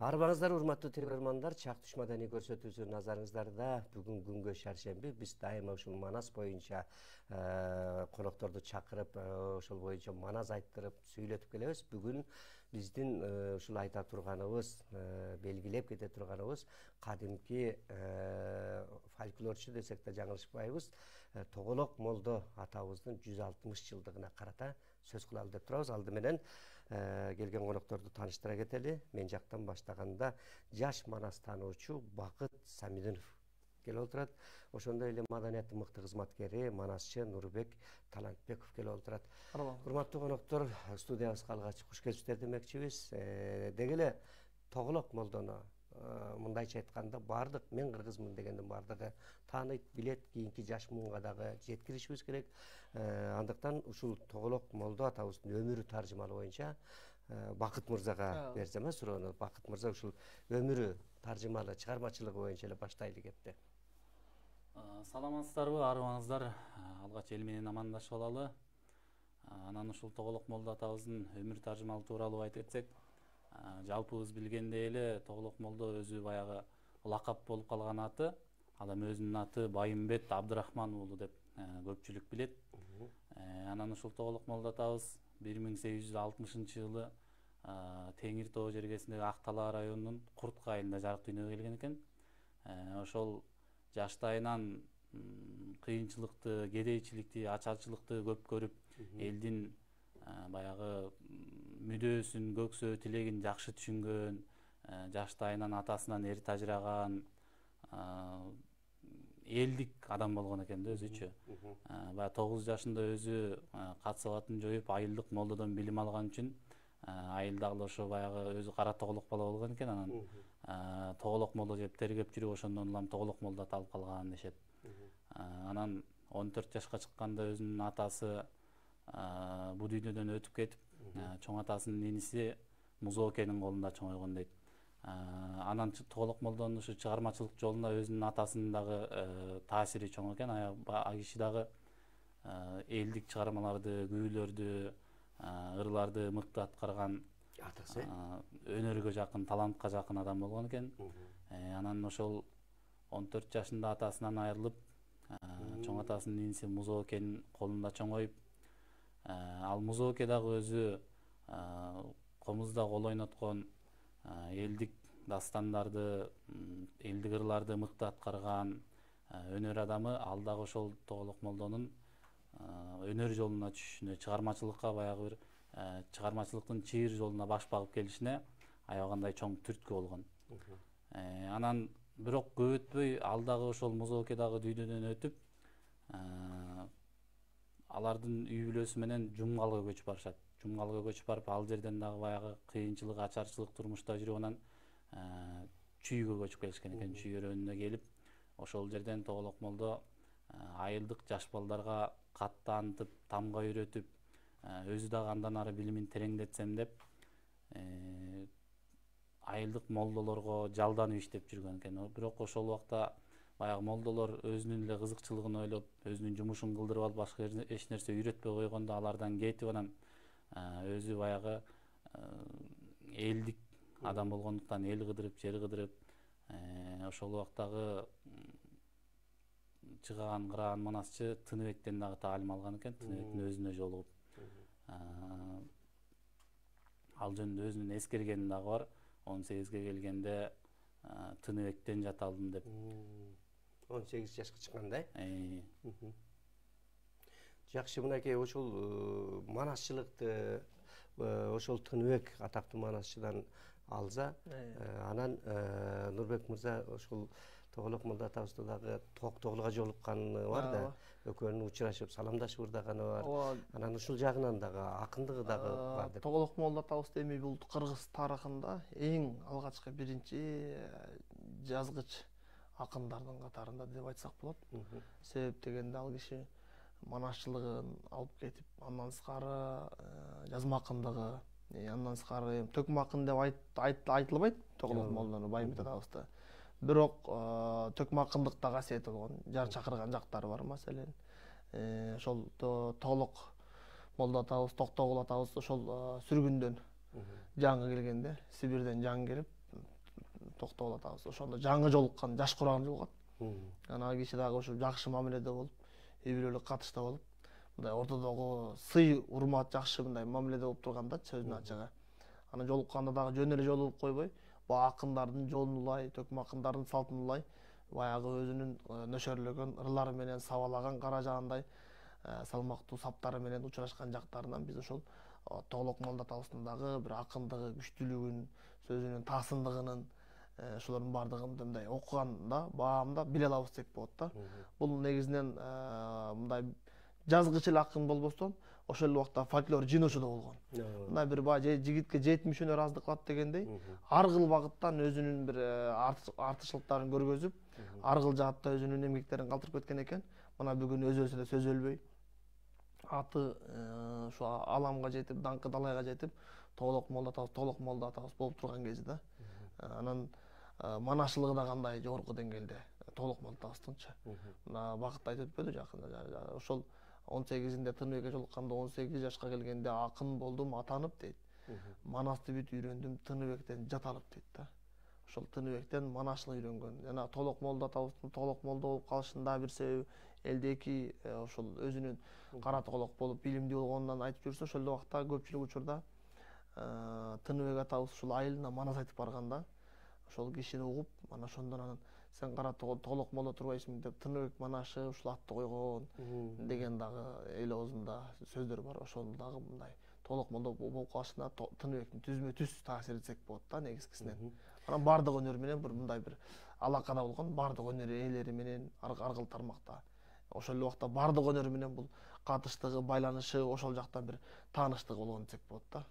Арбаңыздар, урматтуу көрөрмандар, Чак Туш маданий көрсөтүүсү назарыңыздарда. Бүгүн күнгө шаршемби, биз дайыма ушул Манас боюнча конокторду чакырып, ошол боюнча Манас айттырып, сүйлөтүп келебиз. Бүгүн биздин ушул айта турганыбыз, белгилеп кете турганыбыз кадимки фольклорчу десек да жаңылышпайбыз. Тоголок Молдо атабыздын 160 жылдыгына карата сөз кылалы деп турабыз. Алды менен келген конокторду тааныштыра кетели. Мен жактан баштаганда жаш Манас таануучу Бакыт Самидинов келип отурат. Ошондой эле маданияттын мыкты кызматкери Манасчы Нурбек Талантбеков келип отурат. Урматтуу коноктор, студиябызга алгач куш келипсиздер демекчибиз. Деги эле Тоголок Молдону мындайча айтканда бардык мен кыргызмын дегендин бардыгы тааныйт, билет, кийинки жаш муунга дагы жеткиришибиз керек. Андыктан ушул Тоголок Молдо атабыздын өмүрү таржымалы боюнча Бакыт мырзага берсем суроону. Бакыт мырза, ушул өмүрү таржымалы чыгармачылыгы боюнча эле баштайлы кепти. Саламатсыздарбы, арыбаңыздар. Алгач эл менен амандашып алалы. Анан ушул Тоголок Молдо атабыздын өмүр таржымалы тууралуу айтып кетсек, жалпыбыз билгендей эле Тоголок Молдо өзү баягы лакап болуп калган аты. Адам өзүнүн аты Байымбет Абдырахман уулу деп көпчүлүк билет. Анан ушул Тоголок Молдо атабыз 1860-жылы Теңир тоо жергесиндеги Ак Талаа районунун Куртка айылында жарык дүйнөгө келген экен. Ошол жаштайынан кыйынчылыкты, кедейчиликти, ачарчылыкты көп көрүп, элдин баягы мүдөөсүн, көксөө тилегин жакшы түшүнгөн, жаштайынан атасынан эри тажыраган, элдик адам болгон экен да өзүчө. Баягы 9 жашында өзү кат-сабатын жоюп, айылдык молдодон билим алган үчүн айылдагы ошо баягы өзү кара тоголок бала болгон экен. Анан Тоголок Молдо деп тергеп жүрүп, ошондон улам Тоголок Молдо аталып калган дешет. Анан 14 жашка чыкканда өзүнүн атасы бу дүйнөдөн өтүп кетип, чоң атасынын иниси Музоокенин колунда чоңойгон дейт. Анан Тоголок Молдонун ушу чыгармачылык жолунда өзүнүн атасынын дагы таасири чоң экен. А киши дагы элдик чыгармаларды, күүлөрдү, ырларды мыкты аткарган, Атасы өнөргө жакын, талантка жакын адам болгон экен. Анан ошол 14 жашында атасынан айрылып, чоң атасынын иниси Музоокенин колунда чоңоюп, ал Музооке дагы өзү комузда кол ойноткон, элдик дастандарды, элдик ырларды мыкты аткарган өнөр адамы. Ал дагы ошол Тоголок Молдонун өнөр жолуна түшүшүнө, чыгармачылыкка баягы бир чыгармачылыктын чыйыр жолуна баш багып келишине аябагандай чоң түрткү болгон. Анан бирок көп өтпөй ал дагы ошол Музооке дагы дүйнөдөн өтүп, алардын үй бүлөсү менен Жумгалга көчүп барышат. Жумгалга көчүп барып, ал жерден дагы баягы кыйынчылык, ачарчылык турмушта жүрүп, анан Чүйгө көчүп келишкен экен. Чүй өрөөнүнө келип, ошол жерден Тоголок Молдо айылдык жаш балдарга кат таанытып, тамга үйрөтүп, өзү дагы андан ары билимин тереңдетсем деп, айылдык молдолорго жалданып иштеп жүргөн экен. Бирок ошол убакта баягы молдолор өзүнүн эле кызыкчылыгын ойлоп, өзүнүн жумушун кылдырып алып, башка эч нерсе үйрөтпөй койгондо алардан кетип, анан өзү баягы элдик адам болгондуктан эл кыдырып, жер кыдырып, ошол убактагы чыгаган кыраган манасчы Тыныбектен дагы таалим алган экен. Тыныбектин өзүнө жолугуп, ал жөнүндө өзүнүн эскергени дагы бар. 18ге келгенде Тыныбектен жат алдым деп. 18 жашка чыкканда. Жакшы, мынакей ошол манасчылыкты ошол Тыныбек атактуу манасчыдан алса, анан Нурбек мырза ошол Тоголок Молдо атабызда дагы Токтогулга жолукканы бар да, экөөнүн учурашып, саламдашып ырдаганы бар. Анан ушул жагынан дагы акындыгы дагы бар деп. Тоголок Молдо атабыз эми бул кыргыз тарыхында эң алгачкы биринчи жазгыч акындардын катарында деп айтсак болот. Себеп дегенде ал киши манасчылыгын алып кетип, андан сыркары жазма акындыгы, андан сыркары төкмө акын деп айтылбайт Тоголок Молдонун Байымбет атабызда. Бирок төкмө акындыкта касиети болгон, жар чакырган жактары бар. Маселен, ошол Тоголок Молдо атабыз, Токтогул атабыз ошол сүргүндөн жаңы келгенде, Сибирден жаңы келип, токтоп атабыз. Ошондо жаңы жолуккан жаш кураган жолугат. Анан ал киши дагы ошо жакшы мамиледе болуп, үй бүлөлүк катышта болуп, мындай ортодогу сый, урмат жакшы мындай мамиледе болуп турганда сөздүн ачыгы. Анан жолукканда дагы жөн эле жолугуп койбой, баа акындардын жолун улай, төкмө акындардын салтын улай, баягы өзүнүн нөшөрлөгөн ырлары менен сабалаган каражаандай салмактуу саптары менен учурашкан жактарынан биз ошол Тоголок Молда Атабыздын дагы бир акындыгы, күчтүүлүгүн, сөзүнүн таасындыгынын ошолордун баардыгын мындай окуганда, баамда биле алабыз десек болот да. Бул негизинен мындай жазгыч эле акын болбостон, ошол эле убакта фольклор жыйноочу да болгон. Мындай бир баягы жигитке жетимиш өнөр аздык кылат дегендей, ар кыл багыттан өзүнүн бир артыкчылыктарын көргөзүп, ар кыл жаатта өзүнүн эмгектерин калтырып кеткен экен. Мына бүгүн өзүлсө да сөз өлбөй, аты ушу аламга жетип, даңкы далайга жетип, Тоголок Молда Атабыз болуп турган кези да. Анан манашылыгы да кандай жогорку деңгээлде Тоголок Молда Атабыздыңчы. Мына Бакыт айтып өтпөдү жакында. Ошол 18-inde Тыныбекке жолукканда 18 жашка келгенде акын болдум, атанып дейт. Манасты бүт үйрөндүм, Тыныбектен жат алып дейт да. Ошол Тыныбектен манашылык үйрөнгөн. Жана Тоголок Молда Атабыздын Тоголок Молда болуп калышында бир себеби элдеки ошол өзүнүн кара тоголок болуп билимдүү болгонунан айтып жүрсө, ошол убакта көпчүлүк учурда Тыныбек атабыз ушул айылына манас айтып барганда, ошол кишини угуп, ana ошондон анан сен кара Тоголок Молдо турбайсың деп Тыныбек манашы ушул атты койгон деген дагы эл оозунда сөздөр бар. Ошол дагы мындай Тоголок Молдо болуп калышына Тыныбектин түзмө түз таасир этсек болот да негизгисинен. Анан бардык өнөр менен бир мындай бир алакада болгон, бардык өнөр ээлери менен ар кыл тармакта. Ошол эле убакта бардык өнөр менен бул катыштыгы, байланышы ошол жактан бир тааныштыгы болгон десек болот да.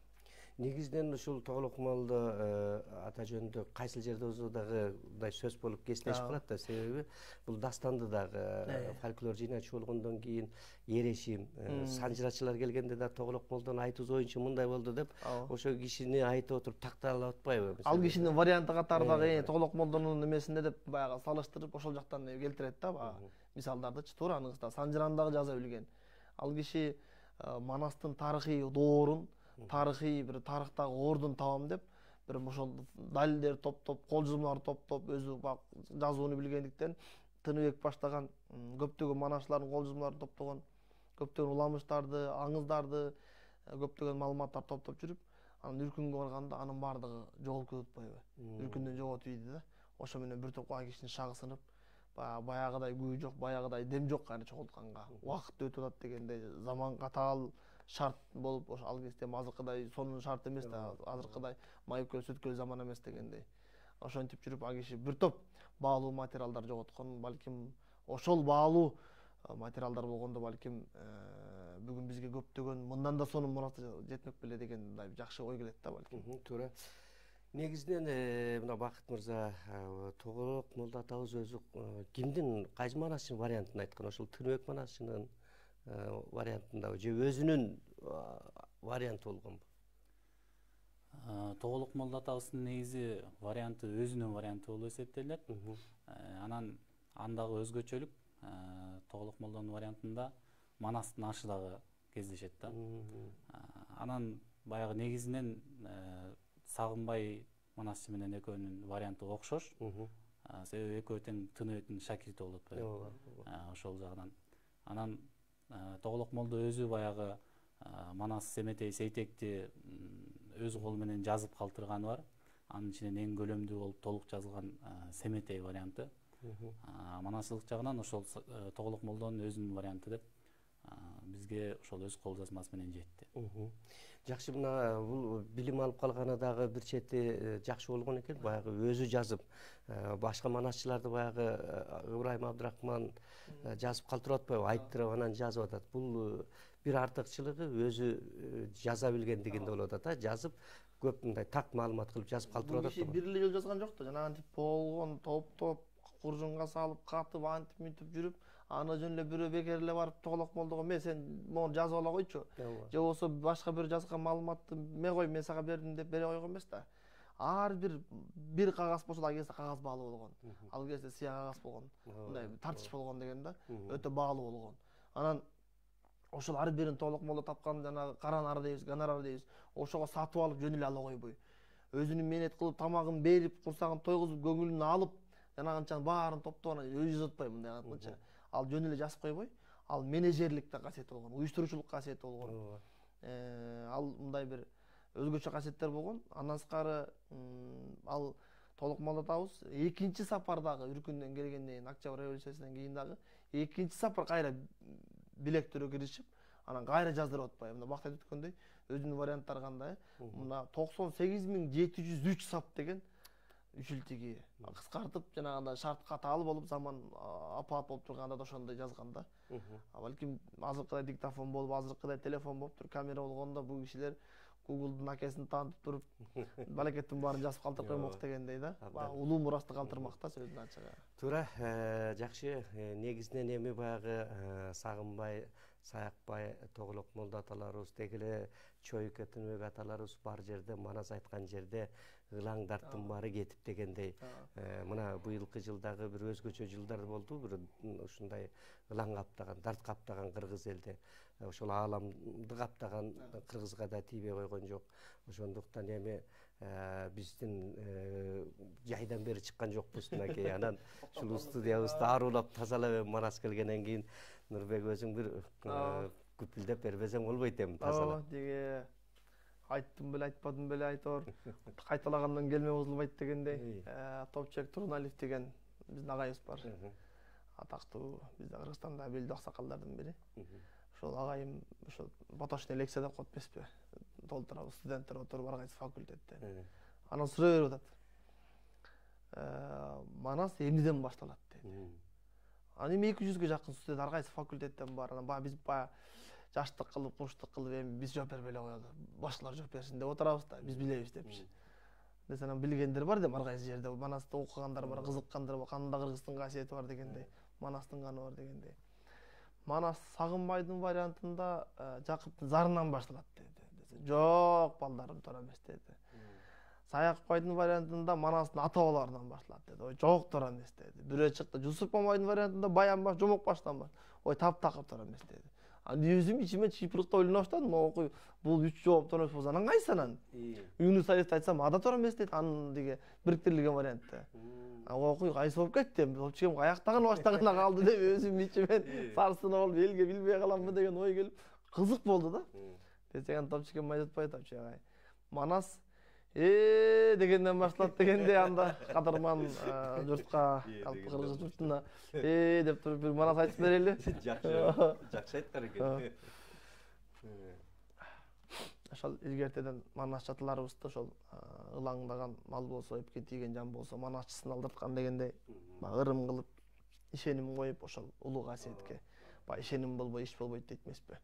Негизинен ушул Тоголок Молдо ата жөнүндө кайсыл жерде болсо дагы мындай сөз болуп кесилешип калат да, себеби бул дастанды дагы фольклор жыйначу болгондон кийин Ерешим, санжырачылар келгенде да Тоголок Молдонун айтуусу боюнча мындай болду деп ошо кишини айтып отуруп такталып атпайбы? Ал кишинин варианты катары дагы Тоголок Молдонун эмесинде деп баягы салыштырып ошол жактан келтирет да баягы мисалдардычы. Туура аныгызда санжыраны дагы жаза билген. Ал киши манастын тарыхый доорун, тарыхый бир тарыхтагы ордун табам деп бир ошол далилдер топтоп, кол жазмалар топтоп, өзү жазууну билгендиктен Тыныбек баштаган көптөгөн манашчылардын кол жазмаларын топтогон, көптөгөн уламыштарды, аңыздарды, көптөгөн маалыматтарды топтоп жүрүп, анан Үркүнгө барганда анын баардыгы жоголуп кетип атпайбы? Үркүндөн жоготуп ийди да. Ошо менен бир топ кишинин шагы сынып, баягыдай күү жок, баягыдай дем жок кайра чогултканга. Убакыт өтүп атат дегенде заман катаал шарт болуп, ошо ал кезде азыркыдай сонун шарт эмес да, азыркыдай майыпкөл сүткөл заман эмес дегендей. Ошентип жүрүп ал киши бир топ баалуу материалдар жоготкон, балким ошол баалуу материалдар болгондо балким бүгүн бизге көптөгөн мындан да сонун мураты жетмек беле деген мындай жакшы ой келет да балким. Туура. Негизинен мына Бакыт мырза Тоголок Молдо атабыз өзү кимдин кайсы манасчынын вариантын айткан? Ошол Тыныбек манасчынын вариантындабы же өзүнүн варианты болгонбу? Тоголок Молдо атабыздын негизи варианты өзүнүн варианты болуп эсептелет. Анан андагы өзгөчөлүк Тоголок Молдонун вариантында манастын ашы дагы кездешет да. Анан баягы негизинен Сагынбай манасчы менен экөөнүн варианты окшош. Себеби экөө тең Тыныбектин шакирти болуп атпайбы? Ошол жагынан. Анан Тоголок Молдо өзү баягы Манас Семетей Сейтекти өз колу менен жазып калтырганы бар. Анын ичинен эң көлөмдүү болуп толук жазылган Семетей варианты. Манасчылык жагынан ошол Тоголок Молдонун өзүнүн варианты деп бизге ошол өз кол жазмасы менен жетти. Жакшы, мына бул билим алып калганы дагы бир чети жакшы болгон экен. Баягы өзү жазып, башка манасчыларды баягы Ыбрайым Абдрахман жазып калтырып атпайбы? Айттырып анан жазып атат. Бул бир артыкчылыгы өзү жаза билгендигинде болуп атат, жазып көп мындай так маалымат кылып жазып калтырып атат. Бул киши бир эле жолу жазган жок да, жанагынтип болгон топтоп, куржунга салып, катып, антип мүнтүп жүрүп, аны жөн эле бирөө бекер эле барып Тоголок Молдого мен сен мону жазып ала койчу. Же болсо башка бир жазган маалыматты мен кой мен сага бердим деп бере койгон эмес да. Ар бир кагаз болсо да кезде кагаз баалуу болгон. Ал кезде сыя кагаз болгон. Мындай тартыш болгон деген да. Өтө баалуу болгон. Анан ошол ар бирин Тоголок Молдо тапкан жанагы кара нар дейбиз, гонорар дейбиз. Ошого сатып алып жөн эле ала койбой. өзүнүн мээнет кылып тамагын берип курсагын тойгузуп көңүлүн алып жанагынча баарын топтоп анан өзү жазып атпайбы мындай кылгыча ал жөн эле жазып койбой ал менеджерликтен касиети болгон уюштуруучулук касиети болгон ал мындай бир өзгөчө касиеттер болгон андан сырткары ал толук малдатабыз экинчи сапардагы үркүндөн келгенден кийин октябрь революциясынан кийин дагы экинчи сапар кайра билектөргө киришип анан кайра жаздырып атпайбы мына бакта айтып өткөндөй өзүнүн варианттары кандай мына 98.703 сап деген үчүлтиги кыскартып жанагындай шарт катаал болуп заман апаат болуп турганда да ошондой жазган да балким азыркыдай диктофон болуп азыркыдай телефон болуп туруп камера болгондо бул кишилер Google'дун акесин таанытып туруп балекеттин баарын жазып калтырып коймок дегендей да улуу мурасты калтырмак да сөздүн ачыгы туура жакшы негизинен эми баягы Сагынбай Саякбай Тоглок молдо аталарыбыз деги эле Чойка Тыныбек аталарыбыз бар жерде манас айткан жерде ылаңдардын баары кетип дегендей мына быйылкы жылдагы бир өзгөчө жылдар болду бир ушундай ылаң каптаган дарт каптаган кыргыз элде ошол ааламды каптаган кыргызга да тийбей койгон жок ошондуктан эми биздин жайдан бери чыккан жокпуз мынакей анан ушул студиябызды арулап тазалап манас келгенден кийин Нурбек өзүң бир күпүлдеп бербесең болбойт эми тазалап деги айттым беле айтпадым беле айтор кайталагандан келме бузулбайт дегендей Топчек Турналиев деген биздин агайыбыз бар атактуу бизде Кыргызстанда белдүү аксакалдардын бири ошол агайым ошо поточный лекция деп коет эмеспи толтурабыз студенттер отуруп ар кайсы факультетте анан суроо берип атат манас эмнеден башталат дейт анан эми 200ге жакын студент ар кайсы факультеттен бар анан баягы биз баягы жаштык кылып курчтук кылып эми биз жооп бербей эле коелу башкалар жооп берсин деп отурабыз да биз билебиз депчи десе анан билгендер бар дейм ар кайсы жерде манасты окугандар бар кызыккандар бар канында кыргыздын касиети бар дегендей манастын каны бар дегендей манас Сагынбайдын вариантында Жакыптын зарынан башталат деди десе жок балдарым туура эмес деди Саякбайдын вариантында манастын ата бабаларынан башталат деди ой жок туура эмес деди бирөө чыкты Жусуп Мамайдын вариантында Баян баш Жомок баштан бар ой таптакыр туура эмес деди анан өзүм ичиме чыйпырыктап ойлоно баштадым окуй бул 3 жооптон эмес болсо анан кайсы анан Юнус Аевди айтсам ада туура эмес дейт анын деги бириктирилген вариантта окуй кайсы болуп кетти эми Топчегим каяктаган баштаганда калды деп өзүм ичимен сарсынып алып элге билбей каламбы деген ой келип кызык болду да десең анан Топчегим айтып атпайбы Топчек агай манас дегенден башталат дегенде анда кадырман журтка алпы кыргыз журтуна деп туруп бир манас айтып берели жакшы айткан экен ошол илгертеден манасчы ошол ылаңдаган мал болсо эпке тийген жан болсо манасчысын алдырткан дегендей ырым кылып ишеним коюп ошол улуу касиетке баягы ишеним болбой иш болбойт дейт эмеспи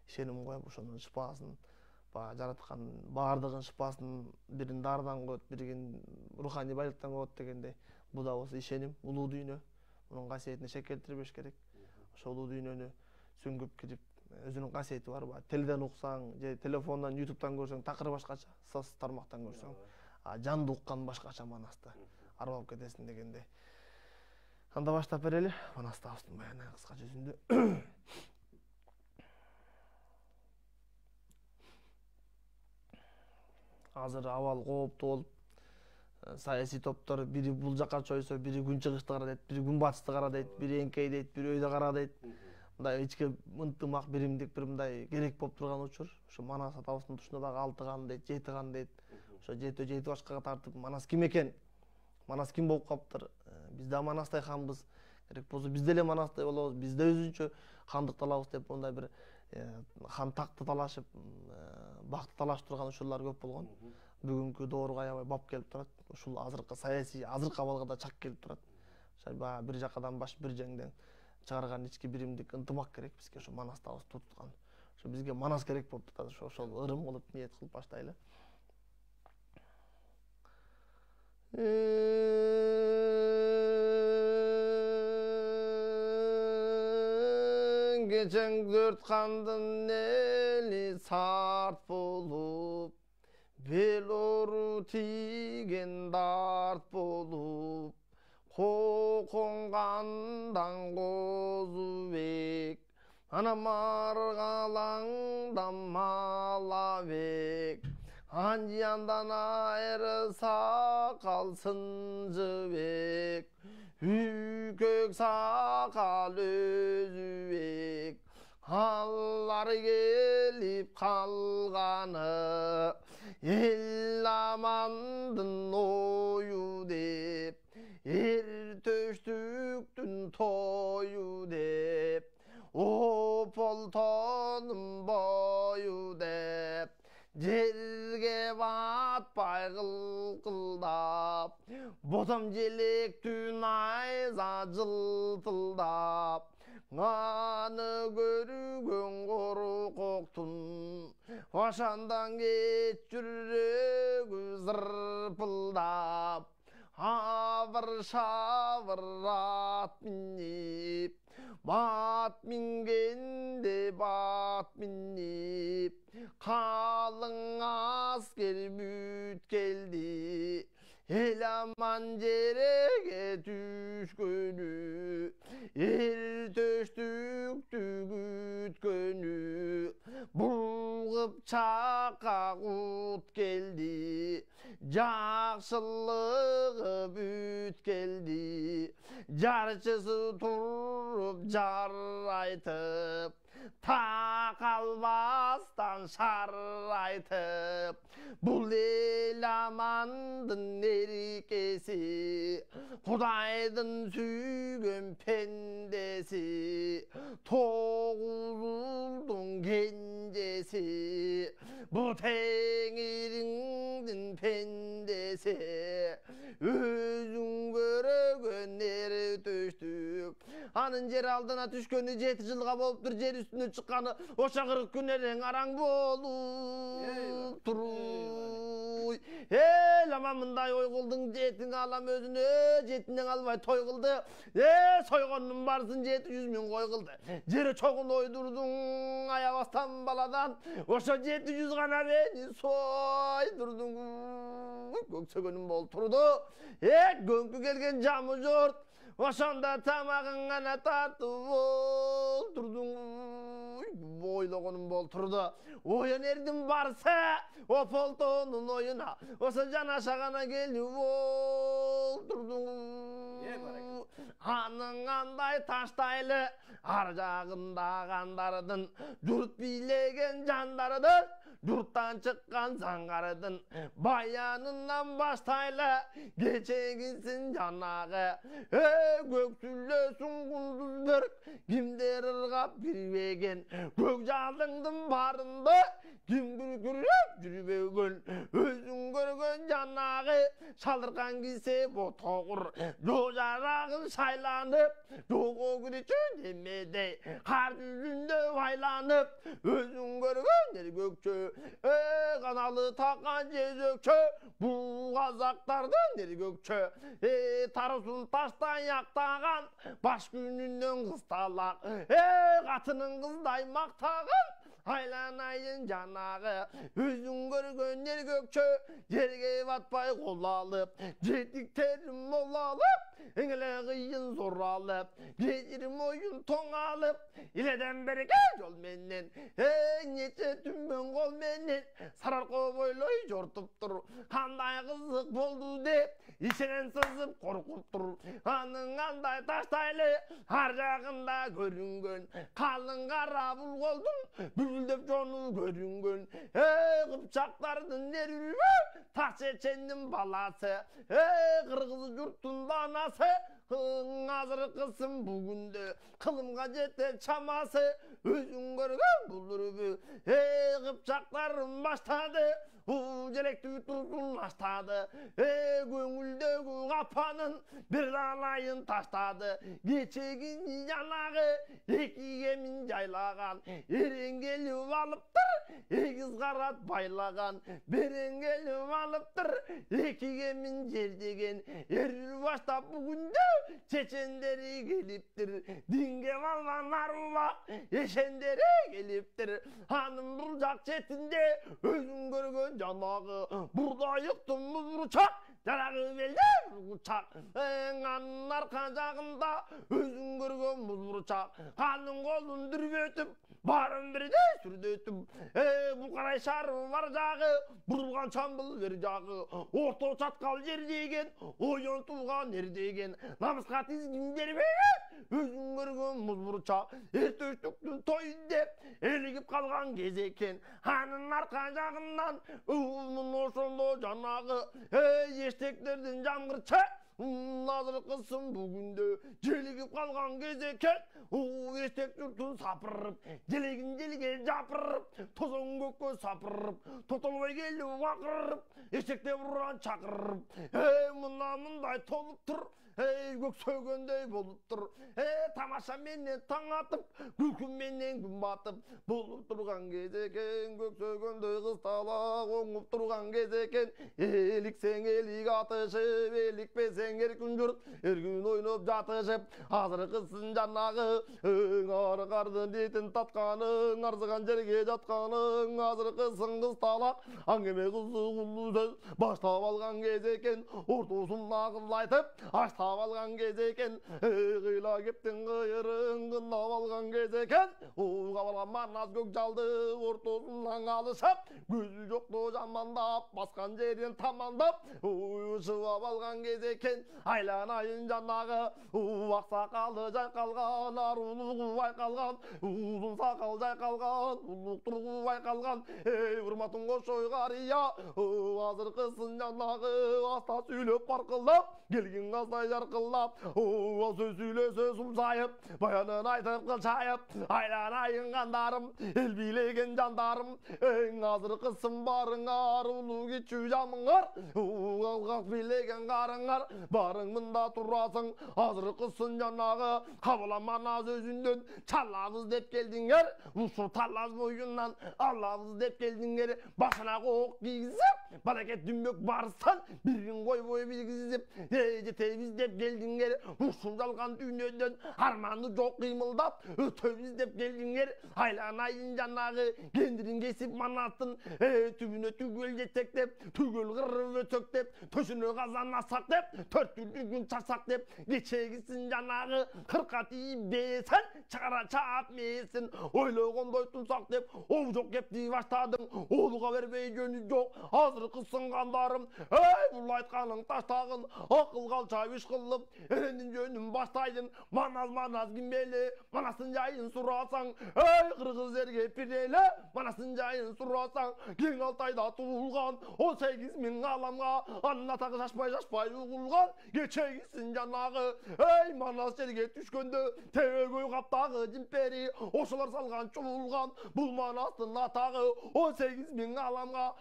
ишеним коюп ошонун шыпаасын баягы жараткан баардыгын шыпаасын бирин дарыдан коет бирин руханий байлыктан коет дегендей бул да болсо ишеним улуу дүйнө мунун касиетине шек келтирбеш керек ошол улуу дүйнөнү сүңгүп кирип өзүнүн касиети бар баягы телден уксаң же телефондон ютубтан көрсөң такыр башкача соц тармактан көрсөң жанды уккан башкача манасты арбап кетесиң дегендей анда баштап берели манастабыздын баягы кыска жүзүндө азыр абал кооптуу болуп саясий топтор бири бул жака чойсо бири күнчыгышты кара дейт бири күнбатышты кара дейт бири эңкей дейт бири өйдө кара дейт мындай ичке ынтымак биримдик бир мындай керек болуп турган учур ошо манас атабыздын тушунда дагы 6 кан дейт 7 кан дейт ошо 7 башкага тартып манас ким экен манас ким болуп калыптыр биз да манастай ханбыз керек болсо биз деле манастай болобуз биз да өзүнчө хандыкты алабыз деп мындай бир хан такты талашып бакты талашып турган учурлар көп болгон бүгүнкү дооруга аябай бап келип турат ушул азыркы саясий азыркы абалга да чак келип турат ошо баягы бир жакадан баш бир жеңден чыгарган ички биримдик ынтымак керек бизге ошо манастабыз туткан ошо бизге манас керек болуп турат ошол ырым кылып ниет кылып баштайлы кечең 4 кандын эли сарт болуп бел оору тийген дарт болуп коконгандан козу бек ана маргалаңдан мала бек Anjiyandan ayrılsa kalsın cıvek, hükük sakal özüvek. Hallar gelip kalganı, el amandın oyu dep, er töştüktün toyu dep, o poltonun boyu dep, jerge batpay kılkıldap, botam jelek tün ayza jıltıldap, Anı görügön korkoktun, oşandan geç жүрегі zırpıldap, avır şavır at minip, bat mingende bat minip, kalın asker büt geldi, Elaman jerege düşkönü, el töştük tügütkönü, bulgıp çaka kut geldi, jakşılığı büt geldi, jarçısı turup jar aytıp, ta kalbastan şar aytıp, bul elamandın erkesi, Hudaydın sүйgön pendesi, toğuz uldun gencesi, bu teңiriңдин pendesi, özüң көрөгөн eri төштүк. Anın jer aldına түшкөнү 7 жылга болуптур, жер үстүнө чыкканы ошо 40 күн эрең араң болуп туруй. Aman mындай ой кылдың, жетиң алам өзүнө, жетинен албай той кылды. Сойгондун барсын 700 000 кой кылды. Жери чогун ойдурдуң, аябастан баладан, ошо 700 гана мени сойдурдуң. Көксөгөнүм болтурду. Көңкү келген жамы жорт, ошондо тамагың гана тартып олтурдуң. Ойлогонум болтурду. Oyun erdim varsa o poltonun oyuna, osa janaşa gana gelip oldurdun. Anın kanday taştaylı, arjağında kandarıdın, jurt biylegen jandarıdın, jurttan çıkkan zangarıdın, bayanından baştayla geçeginsin janağı. Göksüllesin kunduzberk, kimder ırgap girvegen, gökjalыңдын barında kim gürgürüp жүрбөгөн, özün görgön janagı, şaldırgan giyse bu toğur, jo jaragın şaylanıp, jogo gürüçün demede, kar yüzünde vaylanıp, özün görgönler gökçö, kanalı takan jezökçö, bu kazaklardan neri gökçö, tarısın taştan yaktagan, baş gününden kıstalak, katının kızday maktagan, aylanayın janağı, özün görgönler gökçö, jerge batpay kol alıp, jedikterim ol alıp, eňele kıyın zor alıp, gecirim oyun toň alıp, ileden beri gel yol menden, neçe tümben kol menden, sararko boyloy jortup dur, kanday kızık boldu dep, içinen sızıp korkup dur, anın kanday taştaylı, har jagında görüngön, kalın kara bul goldun, büldep jonu görüngön, kıpçaklardın nerübü, taş çeçendin balası, kırgız jurttun danası, hazır kızım bugündü, kılımga jete çaması, özün görgön buldurubu, kıpçaklarım başladı, jelekti tutun başladı, göңүлдөгү kapanın bir dalayın taşladı, geçegin janağı, ekiге min jaylagan, ereң gelip alıptır, egiz karat baylagan, bereң gelip alıptır, ekiге min jerdegen, eril başta bugündü, çeçenderi geliptir, dinge valmanlar ula, eşenderi geliptir, hanım bulacak çetinde, özün görgön janağı, burada yıktım muzurçak, Janagı belder uçak. Anın arka jagında özün görgön muzburçak. Kanın kolun dürbötüp barın birde sürdötüp. Bu karay şar var jagı. Burulgan çambıl ver jagı. Orta çatkal yer degen. Oyon tuğgan yer degen. Namıska tizgin dermegen. Özün görgön muzburçak. Ertöştüktün toyun dep. Eligip kalgan gez eken. Anın arka jagından ıvılmın oşondo janagı. Eşteklerden jamgırça. Nazır kızsın bugündü jeligip kalgan kez eken. Eştek jurtun sapırıp jelige japırıp tozon kökkö sapırıp totolbay keldi vakırıp eşekte vuran çakırıp mınday tolup tur. Gök sögöndey bolup tur. Tamaşa menden taң atıp külküm menden gün batıp bolup turgan kez eken. Gök sögöndey kız talak oңup turgan kez eken. Elikseň elik atışıp elikpesеň erkün jurt erkün oynop jatışıp hazır kızsın janagı ağrı kardın detin tatkanyň arzygan jerge jatkanyň hazır kızsın kız talak angeme kızı kullu söz baştap algan kez eken. Ortosun nagıl aytıp açtap algan kez eken. Kıyla keptin kıyırın kınap algan kez eken. Kabalan manaz gök jaldı ortosundan alışıp gözü joktu jamandap baskan jerin tamandap sıvap algan kez eken. Aylanayın janagı aksakalı jaykalgan aruluk baykalgan uzun sakal jaykalgan uluk turgu baykalgan. Urmatın koşoy gariya hazır kızsın janagı asta süylöp barkıldap gelgin kazday jarkıllap söz süylese sumsayıp bayanın aytıp kılçayıp aylanayın kandarım el bilegen jandarım hazır kızsın barıňar uluk içü jamyňar kalkak bilegen karıňar barıň mında turasın hazır kızsın janagı kabulamana sözünden çalabız dep geldiňer usu talaz boyundan alabız dep geldiňer başına kok giysip baraket dümbök barsan birin koy boy bilgizip jetebiz dep geldiňer usul dalgan dünyöden armandy jok kıymıldap ötöbiz dep geldiňer aylanayın janagı kendirin kesip manatın tübüne tügül jetek dep tügül gırrıp ötök dep töşünü kazanna sak dep 4 gün çarsak dep geçegisin janagı kırkat iyi besen çıkara çap mesin oylogondoy tumsak dep ov jok kepti baştadım oğluğa vermey jönü jok hazır kızsın kandarım bul aytkanyň taştagın akıl kalça iş kılıp erendin jönüm baştaydın manaz gimbeli manasın jayın surasaң kırgız erge pirele manasın jayın surasaң keň altayda tuğulgan 18 min alamga anatagı şaşpay uğulgan geçegisin janagı manas jerge düşkönde tevegoy kaptagı jimperi oşular salgan çuğulgan bul manastın atagı 18 min alamga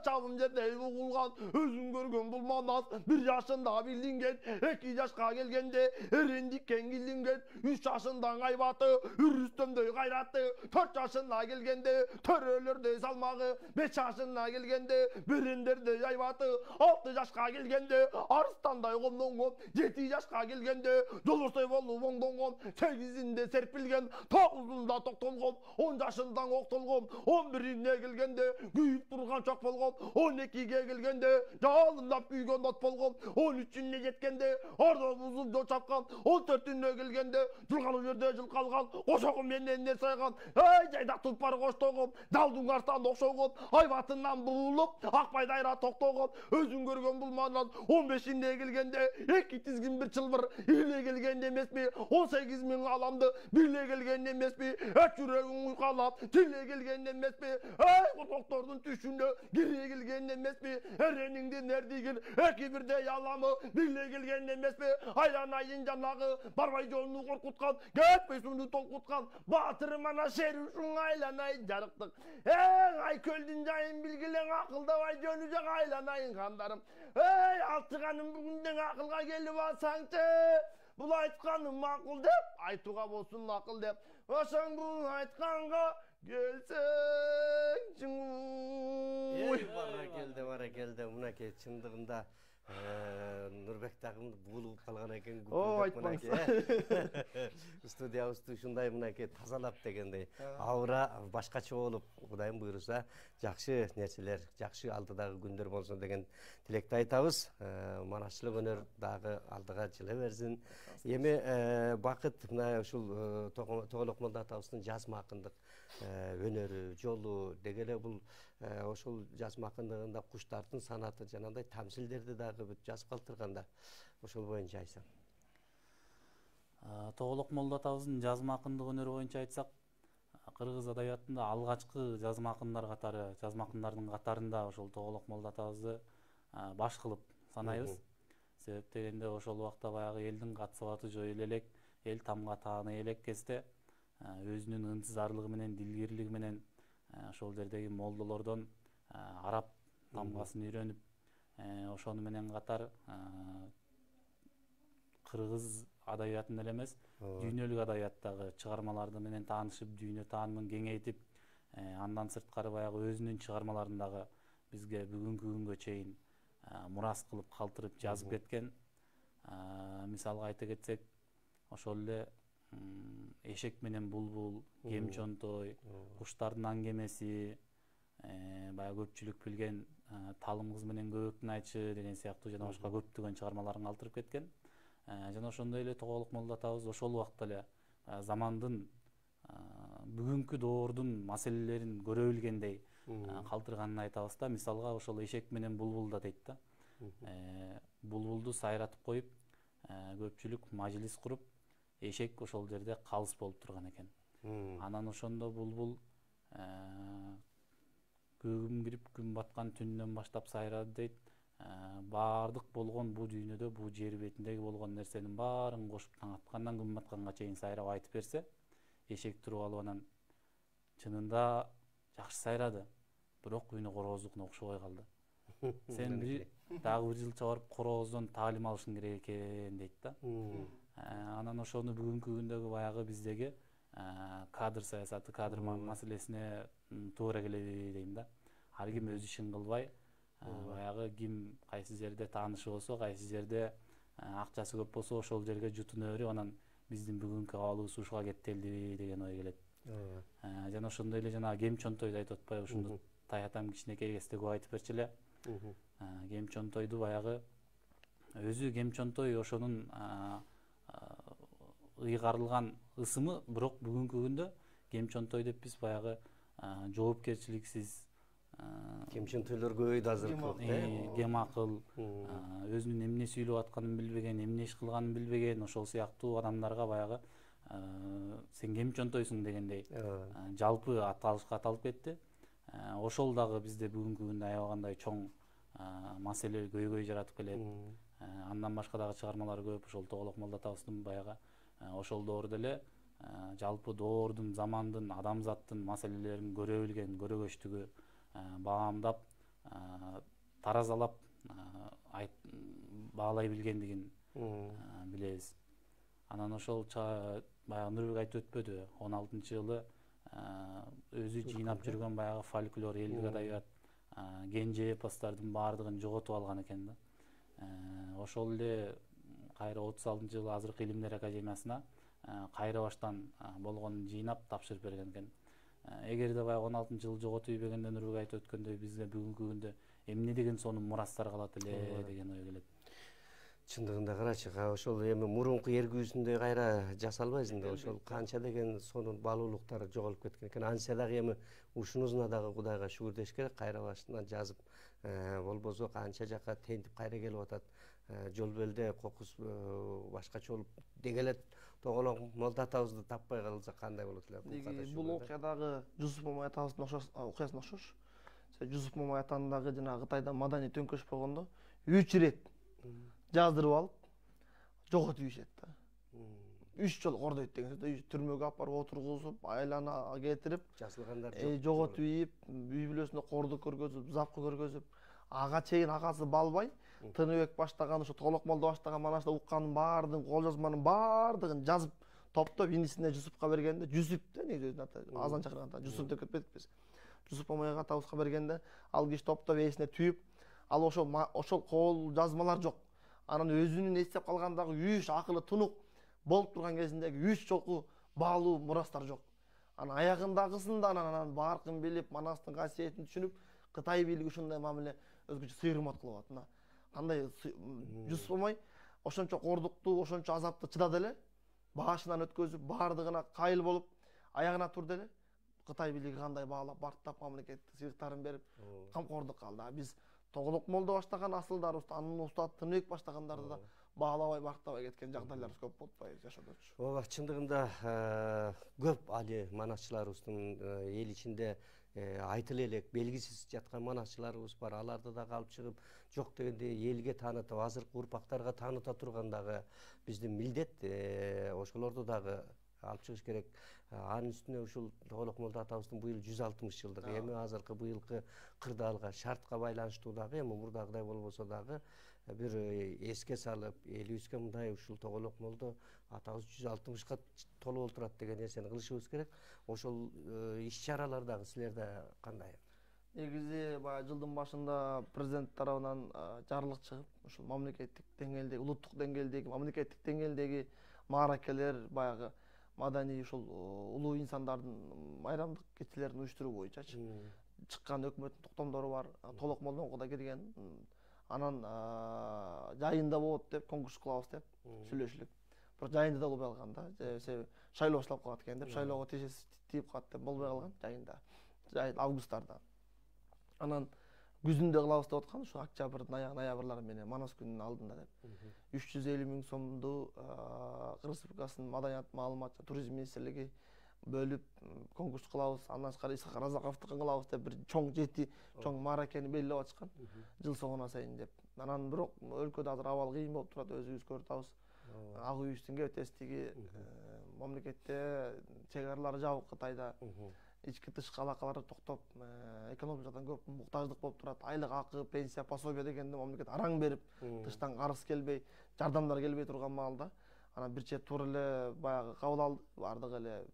çabım jerde uğulgan özün görgön bul manas 1 yaşında bildingen 2 yaşka gelgende erendikken gildingen 3 yaşından aybatı Rüstemdey gayratı 4 yaşına gelgende törölörde salmağı 5 yaşına gelgende berenderde aybatı 6 yaşka gelgende arıstanday gomdongom 7 yaşka gelgende jolursoy bolu wongdongom 8'inde serpilgen 9'unda toktolgom 10 yaşından oktolgom 11'ine gelgende güyüp turgan çok bolgom 12'ge gelgende жалындап күйгөн от болгом 13'üne жеткенде ордо бузуп чапкан 14'üne келгенде жылган жерде жылкалган кошогум менден не сайган жайдак тупар коштогом далдың артан окшогон айбатынан буулуп акбайдайра токтогон өзүң көргөн бул манан 15'inde келгенде 2 тизгин bir чылбыр иле келгенде эмеспи 18 миң аламды бирле келгенде эмеспи жүрөгүң уйкалап тиле келгенде эмеспи кутоктордун түшүндө кире келгенде эмеспи эрениңдин эрдигин эки бирде яламы бирле келгенде эмеспи айланайын жанагы барбай жолуну коркуткан кетпей сууну толкуткан баатыры мана шер ушуң айланайын жарыктык ай көлдүн жайын билгилең акылдабай жөнү жак айланайын кандарым алтыганым бүгүндөн акылга келип алсаңчы бул айтканым макул деп айтууга болсун акыл деп ошоң бул айтканга келсең бара келди мынакей чындыгында Нурбек дагы буулуп калган экен. О, айтпаңыз. Студиябызды ушундай мынакей тазалап дегендей аура башкача болуп, Кудайым буйруса, жакшы нерселер, жакшы алдыдагы күндөр болсун деген тилекти айтабыз. Манасчылык өнөр дагы алдыга жыла берсин. Эми бакыт мына ушул Тоголок Молда атабыздын жазма акындык өнөрү, жолу дегеле бул ошол жазма акындыгында куштардын санаты жанагындай тамсилдерди дагы бүт жазып калтырганда ошол боюнча айтсаң. Тоголок Молда атабыздын жазма акындык өнөрү боюнча айтсак, кыргыз адабиятында алгачкы жазма акындар катары, жазма акындардын катарында ошол Тоголок Молда атабызды баш кылып санайбыз. Себеп дегенде ошол убакта баягы элдин кат-сабаты жоюла элек, эл тамга тааный элек кезде өзүнүн ынтызарлыгы менен, дилгирлиги менен ошол жердеги молдолордон араб тамгасын үйрөнүп, ошону менен катар кыргыз адабиятында эле эмес, дүйнөлүк адабияттагы чыгармаларды менен таанышып, дүйнө таанымын кеңейтип, андан сырткары баягы өзүнүн чыгармаларын дагы бизге бүгүнкү күнгө чейин мурас кылып калтырып жазып кеткен. Мисалга айта кетсек, ошол эле Эшек менен булбул, Кем чонтой, Куштардын аңгемеси, баягы көпчүлүк билген Талым кыз менен Көбөктүн айчы деген сыяктуу жана башка көптөгөн чыгармаларын калтырып кеткен. Жана ошондой эле Тоголок Молда атабыз ошол убакта эле замандын бүгүнкү доордун маселелерин көрө билгендей калтырганын айтабыз да. Мисалга ошол Эшек менен булбулда дейт да. Булбулду сайратып коюп, көпчүлүк мажлис куруп, эшек ошол жерде калыс болуп турган экен. Анан ошондо булбул көгүм кирип күн баткан түндөн баштап сайрады дейт. Баардык болгон бу дүйнөдө, бу жер бетиндеги болгон нерсенин баарын кошуп таң аткандан күн батканга чейин сайрап айтып берсе, эшек туруп алып анан чынында жакшы сайрады, бирок үнү корооздукуна окшобой калды. Сен дагы бир жылча барып корооздон таалим алышың керек экен дейт да. Анан ошону бүгүнкү күндөгү баягы биздеги кадр саясаты, кадр маселесине туура келеби дейм да. Ар ким өз ишин кылбай, баягы ким кайсы жерде таанышы болсо, кайсы жерде акчасы көп болсо ошол жерге жутуна берип, анан биздин бүгүнкү абалыбыз ушуга кеттелдиби деген ой келет. Жана ошондой эле жана Кем чонтойду айтып атпайбы, ушуну таятам кичинекей кезде көп айтып берчү эле. Кем чонтойду баягы өзү Кем чонтой ошонун ыйгарылган ысымы, бирок бүгүнкү күндө Кем чонтой деп биз баягы жоопкерчиликсиз, Кем чонтойлор көбөйдү азыркы. Кем акыл, өзүнүн эмне сүйлөп атканын билбеген, эмне иш кылганын билбеген, ошол сыяктуу адамдарга баягы сен Кем чонтойсуң дегендей жалпы аталышка аталып кетти. Ошол дагы бизде бүгүнкү күндө аябагандай чоң маселе, көйгөй жаратып келет. Андан башка дагы чыгармалар көп. Ошол Тоголок Молда атабыздын баягы ошол доордо эле жалпы доордун, замандын, адамзаттын маселелерин көрө билген, көрөгөчтүгү баамдап, таразалап баалай билгендигин билебиз. Анан ошол баягы Нурбек айтып өтпөдү, 16-жылы өзү жыйнап жүргөн баягы фольклор, элдик адабият, кенже эпостордун баардыгын жоготуп алган экен да. Ошол эле кайра 36-жылы Азыркы Илимдер Академиясына кайра баштан болгонун жыйнап тапшырып берген экен. Эгерде баягы 16-жылы жоготуп ийбегенде Нурбек айтып өткөндөй бизде бүгүнкү күндө эмне деген сонун мурастар калат эле деген ой келет. Чындыгында карачы, ошол эми мурунку эргүүсүндөй кайра жасалбайсың да, ошол канча деген сонун балуулуктар жоголуп кеткен экен. Антсе дагы эми ушунусуна дагы Кудайга шүгүрдөш керек, кайра башынан жазып, болбосо канча жака тентип кайра келип атат. Жол белде кокус башкача болуп дегеле Тоголок Молда атабызды таппай калса кандай болот эле? Бул окуя дагы Жусуп Момай атабыздын окуясына окшош. Жусуп Момай атанын дагы жанагы Кытайда маданий төңкөрүш болгондо 3 ирет жаздырып алып жоготуп ийишет да. 3 жолу кордойт деген сөз. Түрмөгө алып барып отургузуп, айлана кетирип, жазылгандар жоготуп ийип, үй бүлөсүндө кордук көргөзүп, запкы көргөзүп, ага чейин агасы Балбай, Тыныбек баштаган, ошо Тоголок Молда баштаган манашта уккандын баардыгын, кол жазманын баардыгын жазып топтоп инисине Жусупка бергенде, Жусуп да негизи өзүнүн аты, азан чакырганда Жусуп деп кетпедик биз. Жусуп Момай атабызга бергенде, ал киши топтоп ээсине түйүп, ал ошол кол жазмалар жок. Анан өзүнүн эстеп калгандагы үч акылы тунук болуп турган кезиндеги үч чоку баалуу мурастар жок. Анан аягындагысын анан баркын билип, Манастын касиетин түшүнүп, Кытай бийлиги ушундай мамиле өзгөчө сый-урмат кылып атат. Мына кандай жүз болмой, ошончо кордукту, ошончо азапты чыдады эле, башынан өткөзүп, баардыгына кайыл болуп, аягына турду эле. Кытай бийлиги кандай баалап, бартап мамлекеттик сыйыктарын берип, камкордук кылды. Биз Тоголок молдо баштаган асылдарыбызды, анын устат Тыныбек баштагандарды да баалабай, бартабай кеткен жагдайларыбыз көп болуп жашадычу. Ооба, чындыгында көп али манасчыларыбыздын эл ичинде айтылы элек белгисиз жаткан манасчыларыбыз бар. Аларды да алып чыгып, жок дегенде элге таанытып, азыркы урпактарга тааныта турган дагы биздин милдет. Ошолорду дагы алып чыгыш керек. Анын үстүнө ушул Тоголок молдо атабыздын быйыл 160 жылдыгы, эми азыркы быйылкы кырдаалга, шартка байланыштуу дагы, эми мурдагыдай болбосо дагы бир эске салып, элибизге мындай ушул Тоголок молдо атабыз 160га толуп отурат деген нерсени кылышыбыз керек. Ошол иш-чаралар дагы силерде кандай? Негизи баягы жылдын башында президент тарабынан жарлык чыгып, ушул мамлекеттик деңгээлдеги, улуттук деңгээлдеги, мамлекеттик деңгээлдеги мааракелер, баягы маданий ушул улуу инсандардын майрамдык кечелерин уюштуруу боюнчачы чыккан өкмөттүн токтомдору бар. Толок молдоңго да кирген. Анан жайында болот деп конкурс кылабыз деп сүйлөшүлүп. Бирок жайында да болбой калган да. Себеби шайлоо башталып калат экен деп, шайлоого тийип калат деп болбой калган жайында. Августтарда. Анан күзүндө кылабыз деп аткан, ушу октябрдын аягы, ноябрлары менен Манас күнүнүн алдында деп. 350 миң сомду Кыргыз Республикасынын Маданият, маалымат жана туризм министрлиги бөлүп конкурс кылабыз. Андан тышкары Исхак Разаковдукун кылабыз деп бир чоң жети чоң мааракени белгилеп атышкан жыл соңуна чейин деп. Анан бирок өлкөдө азыр абал кыйын болуп турат, өзүбүз көрүп атабыз. Ак үйүбүздүн кебетестиги мамлекетте чек аралары жабык, Кытайда ички тышкы алакалар токтоп, экономикадан көп муктаждык болуп турат. Айлык акы, пенсия, пособие дегенде мамлекет араң берип, тыштан карыз келбей, жардамдар келбей турган маалда, анан бир чет туура эле баягы кабыл алды, бардык эле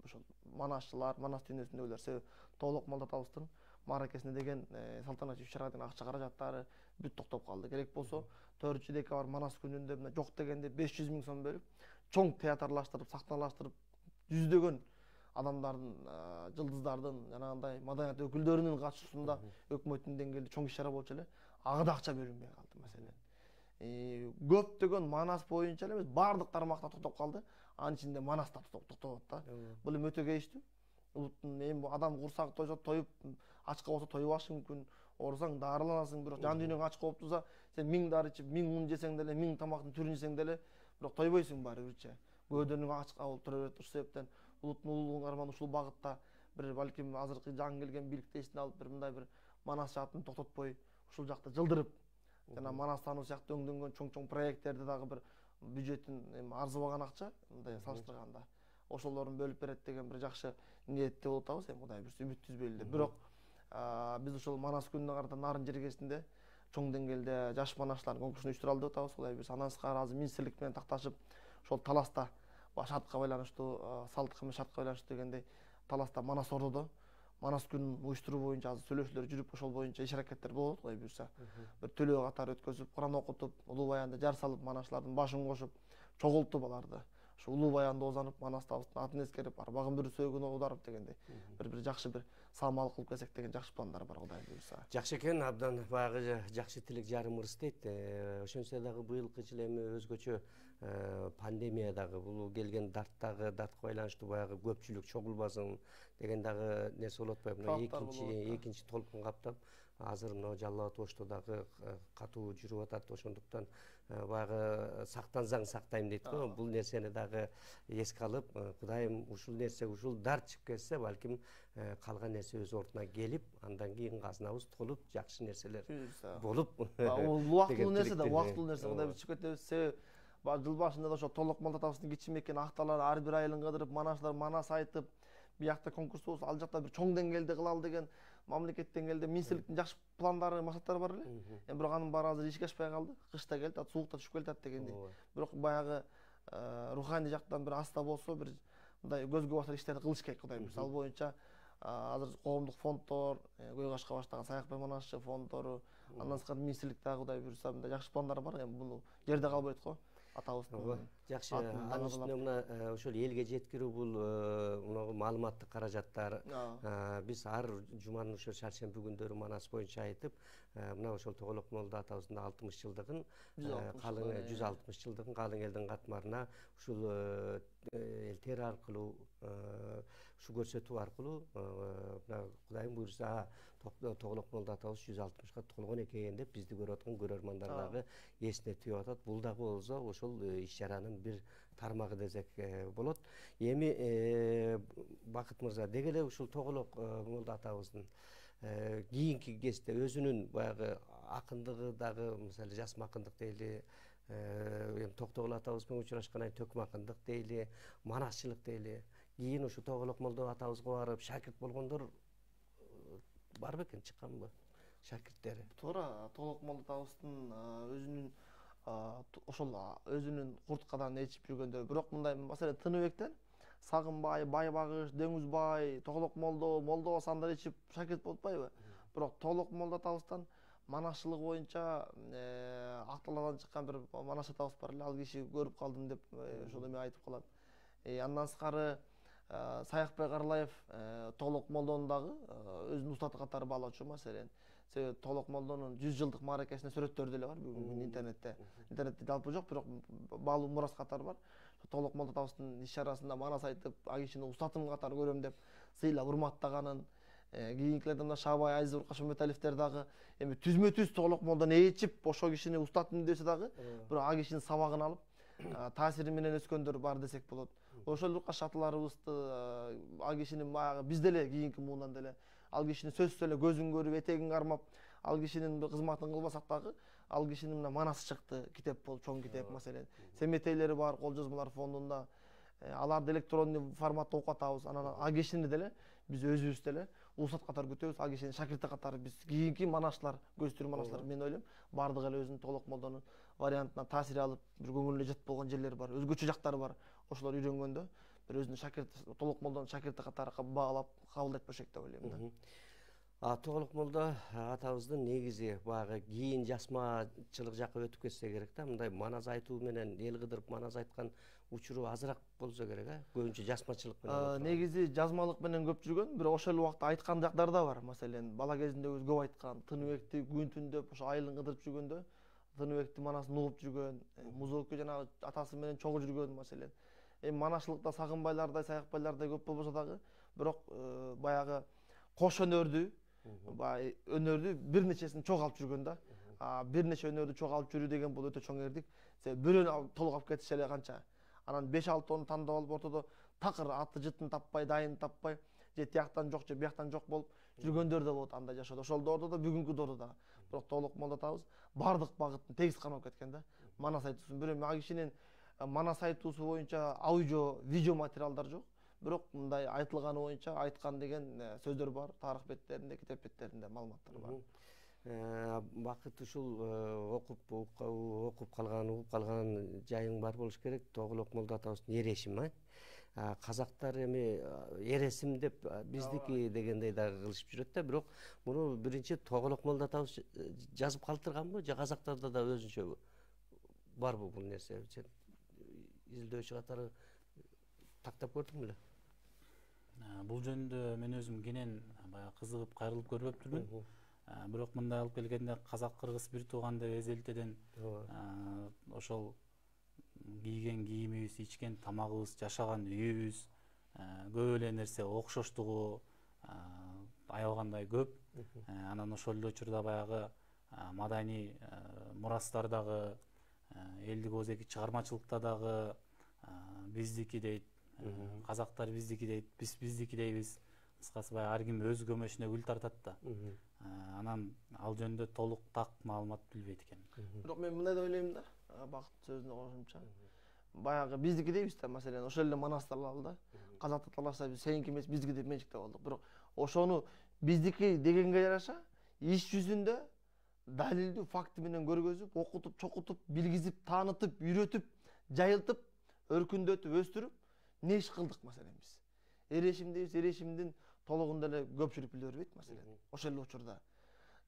ошол манасчылар, Манас дүйнөсүндөгүлөр, себеби Тоголок молдо атабыздын мааракесине деген салтанаттуу иш-чарага деген акча каражаттары бүт токтоп калды. Керек болсо 4-декабрь Манас күнүндө мына жок дегенде 500 миң сом бөлүп, чоң театрлаштырып, сахналаштырып, жүздөгөн адамдардын, жылдыздардын, жанагындай маданият өкүлдөрүнүн катышуусунда өкмөттүн деңгээлде чоң иш-чара болчу эле. Ага да акча бөлүнбөй калды маселен. Көптөгөн Манас боюнча эле эмес, бардык тармакта токтоп калды. Анын ичинде Манас да токтоп атат да. Бул эми өтө кейиштүү. Улуттун эми адам курсак тоюп, ачка болсо тоюбашы мүмкүн. Оорусаң дарыланасың, бирок жан дүйнөң ачка болуп турса, сен 1000 дары ичип, 1000 ун жесең деле, 1000 тамактын түрүн жесең деле, бирок тойбойсуң баары бирче. Көөдөрүң ачка болуп тура берет. Ушул себептен улуттун улуулугун арман ушул багытта бир балким азыркы жаңы келген бийликти эсине алып бир мындай бир Манас жаатын токтотпой, ушул жакта жылдырып, жана Манас таануу сыяктуу өңдөнгөн чоң проекттерди дагы бир бюджетин арзыбаган акча мындай салыштырганда ошолорун бөлүп берет деген бир жакшы ниетте болуп атабыз. Эми Кудай буйрса үмүт түзбөйлү деп. Бирок биз ошол Манас күнүнө карата нарын жергесинде чоң деңгээлде жаш манасчылардын конкурсун уюштуралды деп атабыз. Кудай буйрса андан тышкары азыр министрлик менен такташып ошол таласта шартка байланыштуу, салттык менен шартка байланыштуу дегендей таласта Манас ордодо Манас күнүн уюштуруу боюнча азыр сүйлөшүүлөр жүрүп, ошол боюнча иш-аракеттер болот. Кудай буйрса бир төлөө катары өткөзүп, Куран окутуп, улуу баянда жар салып, манасчылардын башын кошуп, чогултуп аларды. Ошо улуу баянда озанып, Манастабыздын атын эскерип, арбагын бир сөөгүн аударып дегендей бир жакшы бир салмалык кылып келсек деген жакшы пландар бар, Кудай буйрса. Жакшы экен, абдан баягы жакшы тилек жарым ырыс дейт. Ошончо дагы быйылкы жыл эми өзгөчө пандемия дагы, бул келген дарттагы дартка байланыштуу баягы көпчүлүк чогулбасын деген дагы нерсе болуп атпайбы? Экинчи толкун каптап, азыр мына Жалал Абад Ошто дагы катуу жүрүп атат. Ошондуктан баягы сактансаң сактайм дейт го. Бул нерсени дагы эске алып, Кудайым ушул нерсе, ушул дарт чыгып кетсе, балким калган нерсе өз ордуна келип, андан кийин казынабыз толуп, жакшы нерселер болуп. Бул убактылуу нерсе да, убактылуу нерсе. Кудай буйрса чыгып кетебиз. Себеби жыл башында да ошо Толок молдо атабыздын кичимекей акталары ар бир айылын кыдырып, манасчылар Манас айтып, биякта конкурс болсо, ал жакта бир чоң деңгээлде кылалы деген мамлекет деңгээлде министрликтин жакшы пландары, максаттары бар эле. Эми бирок анын баары азыр ишке ашпай калды. Кыш да келди, суук да түшүп келатат дегендей. Бирок баягы руханий жактан бир аста болсо, бир мындай көзгө басар иштерди кылыш керек, Кудай буйрса. Ал боюнча азыр коомдук фонддор, көй кашка баштаган Саякбай Манасчы фонддору, Андан сырткары министрликте Кудай буюрса мындай жакшы пландар бар. Эми буну жерде калбайт го. Атабыздын жакшы. Анын үстүнө мына ошол элге жеткирүү бул мына маалыматтык каражаттар. Биз ар жуманын ошо шаршемби күндөрү Манас боюнча айтып, мына ошол Тоголок молдо атабыздын 60 жылдыгын, калың 160 жылдыгын калың элдин катмарына ушул элтер аркылуу, ушу көрсөтүү аркылуу мына Кудайым буюрса Тоголок молдо атабыз 160га толгон экен деп бизди көрүп аткан көрөрмандар дагы эсине түзүп атат. Бул дагы болсо ошол иш-чаранын бир тармагы десек болот. Эми Бакыт мырза, деги эле ушул Тоголок молдо атабыздын кийинки кезде өзүнүн баягы акындыгы дагы, мисалы жасма акындык дейли, эми Токтогул атабыз менен учурашкан төкмө акындык дейли, манасчылык дейли. Кийин ушу Тоголок молдо атабызга барып шакирт болгондор бар бекен, чыкканбы шакирттери? Туура, Тоголок молдо атабыздын өзүнүн ошол өзүнүн курткадан ээчип жүргөндөр. Бирок мындай маселе Тыныбектен Сагынбай, Байбагыш, Дөңүзбай, Тоголок молдо, молдо сандар ичип шакирт болуппайбы? Бирок Тоголок молдо атабыздан манасчылык боюнча Акталардан чыккан бир манаш атабыз бар эле, ал киши көрүп калдым деп ошол эме айтып калат. Андан сырткары Саякбай Карлаев Тоголок молдонун дагы өзүнүн устаты катары баалоочу маселен. Себеби Тоголок молдонун 100 жылдык мааракесине сүрөттөрү деле бар бүгүн интернетте. Интернетте жалпы жок, бирок баалуу мурас катары бар. Тоголок молдо атабыздын иш-чарасында манас айтып, а кишини устатым катары көрөм деп сыйлап урматтаганын, кийинкилерден мына Шабай Азиз Уркашмамбеталиевдер дагы эми түзмө-түз Тоголок молдону ээчип, ошол кишини устатым десе дагы, бирок а кишинин сабагын алып, таасири менен өскөндөр бар десек болот. Ошол Уркаш аталарыбызды, ал кишинин баягы биз деле кийинки муундан деле ал кишини сөзсүз эле көзүн көрүп, этегин кармап, ал кишинин кызматын кылбасак дагы, ал кишинин мына манасы чыкты, китеп болуп, чоң китеп маселен. Семетейлери бар кол жазмалар фондунда. Аларды электрондуу форматта окуп атабыз. Анан ал кишини деле биз өзүбүз деле устат катары күтөбүз. Ал кишинин шакирти катары биз кийинки манашлар, көзтүрүү манашлар, мен ойлойм, бардыгы эле өзүнүн Тоголок молдонун вариантынан таасир алып, бир көңүлүнө жат болгон жерлери бар, өзгөчө жактары бар. Ошолор үйрөнгөндө бир өзүнүн шакирти, Тоголок молдонун шакирти катары баалап кабыл этпеш керек деп ойлойм да. Тоголок молдо атабыздын негизи баягы кийин жасмачылык жакка өтүп кетсе керек да. Мындай манас айтуу менен эл кыдырып манас айткан учуру азыраак болсо керек, көбүнчө жасмачылык менен. Негизи жазмалык менен көп жүргөн, бирок ошол убакта айткан жактары да бар. Маселен, бала кезинде өзү көп айткан, Тыныбекти күн түндөп, ошо айылын кыдырып жүргөндө Тыныбекти манасын угуп жүргөн, Музоку жанагы атасы менен чогуу жүргөн маселен. Эми манашчылыкта Сагынбайлардай, Саякбайлардай көп болбосо дагы, бирок баягы кош өнөрдү, өнөрдү бир нечесин чогуу алып жүргөн да. Бир нече өнөрдү чогуу алып жүрүү деген бул өтө чоң эрдик. Себеби бирөөнү толук алып кетише эле канча. Анан 5-6 тонну тандап алып ортодо такыр аты жытын таппай, дайын таппай, же тияктан жок, же бияктан жок болуп жүргөндөр да болот андай жашоодо. Ошол доордо да бүгүнкү доордо да. Бирок Тоголок молдо атабыз бардык багытын тегиз кармап кеткен да. Манас айтуусун бирөө а кишинин манас айтуусу боюнча аудио, видео материалдар жок. Бирок мындай айтылганы боюнча айткан деген сөздөр бар, тарых беттеринде, китеп беттеринде маалыматтар бар. Бакыт ушул окуп калган жайың бар болуш керек. Тоголок молдо атабыздын эрешими, казактар эми эресим деп биздики дегендей дагы кылышып жүрөт да, бирок муну биринчи Тоголок молдо атабыз жазып калтырганбы, же казактарда да өзүнчө барбы бул нерсе? Сен изилдөөчү катары тактап көрдүң беле? Бул жөнүндө мен өзүм кенен баягы кызыгып кайрылып көрбөптүрмүн. Бирок мындай алып келгенде казак кыргыз бир тууган деп эзелтеден ошол кийген кийимибиз, ичкен тамагыбыз, жашаган үйүбүз, көп эле нерсе окшоштугу аябагандай көп. Анан ошол эле учурда баягы маданий мурастар дагы, элдик оозеки чыгармачылыкта дагы биздики дейт, казактар биздики дейт, биз биздики дейбиз. Кыскасы баягы ар ким өз көмөшүнө гүл тартат да. Анан ал жөнүндө толук так маалымат билбейт экен. Бирок мен мындай деп ойлойм да, Бакыт сөзүнө кошумча. Баягы биздики дейбиз да, маселен, ошол эле манастар алалы да. Казакты талашса биз сеники эмес, биздики деп менчиктеп алдык. Бирок ошону биздики дегенге жараша иш жүзүндө далилдүү факты менен көргөзүп, окутуп, чокутуп, билгизип, таанытып, үйрөтүп, жайылтып, өркүндөтүп, өстүрүп не иш кылдык маселен биз. Эрешим дейбиз, эрешимдин толугун деле көпчүлүк биле бербейт маселен. Ошол эле учурда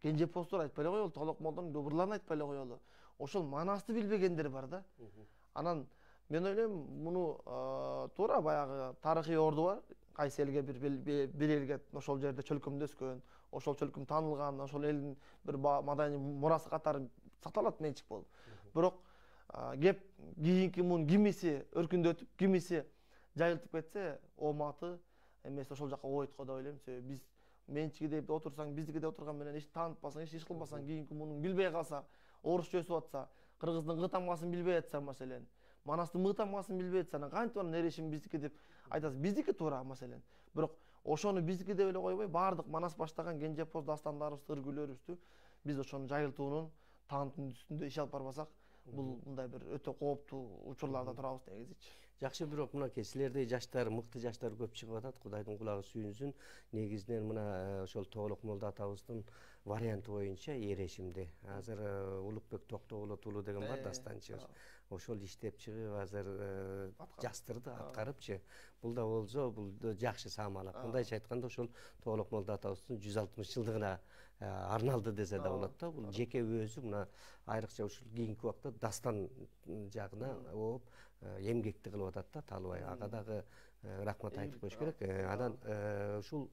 Кенжепостор айтпай эле коелу, Толок молдонун добурларын айтпай эле коелу. Ошол манасты билбегендер бар да. Анан мен ойлойм муну туура баягы тарыхый орду бар. Кайсы элге бир элге ошол жерде чөлкөмдөскөн, ошол чөлкөм таанылган, ошол элдин бир маданий мурасы катары сакталат менчик болуп. Бирок кеп кийинки мунун кимиси өркүндөтүп, кимиси жайылтып кетсе, ооматы эмес ошол жака ойт го деп ойлойм. Себеби биз менчиги деп отурсаң, биздики деп отурган менен эч таанытпасаң, эч иш кылбасаң, кийинки мунун билбей калса, орусча өсүп атса, кыргыздын кы тамгасын билбей атса маселен, манастын мы тамгасын билбей атса, анан кантип анын эрешин биздики деп айтасыз. Биздики туура маселен. Бирок ошону биздики деп эле койбой, баардык манас баштаган Кенжепоз дастандарыбызды, ыргүлөрүбүздү биз ошонун жайылтуунун таанытын үстүндө иш алып барбасак, бул мындай бир өтө кооптуу учурларда турабыз негизичи. Жакшы, бирок мына силердей жаштар, мыкты жаштар көп чыгып атат. Кудайдын кулагы сүйүнсүн. Негизинен мына ошол Тоголок молдо атабыздын варианты боюнча эрешимди. Азыр Улукбек Токтогулов уулу деген бар дастанчыбыз. Ошол иштеп чыгып азыр жастырды аткарыпчы. Бул да болсо, бул жакшы саамалак. Мындайча айтканда ошол Тоголок молдо атабыздын 160 жылдыгына арналды десе да болот да. Бул жеке өзү мына айрыкча ушул кийинки убакта дастан жагына ооп эмгекти кылып атат да Талыбай. Ага дагы рахмат айтып коюш керек. Анан ушул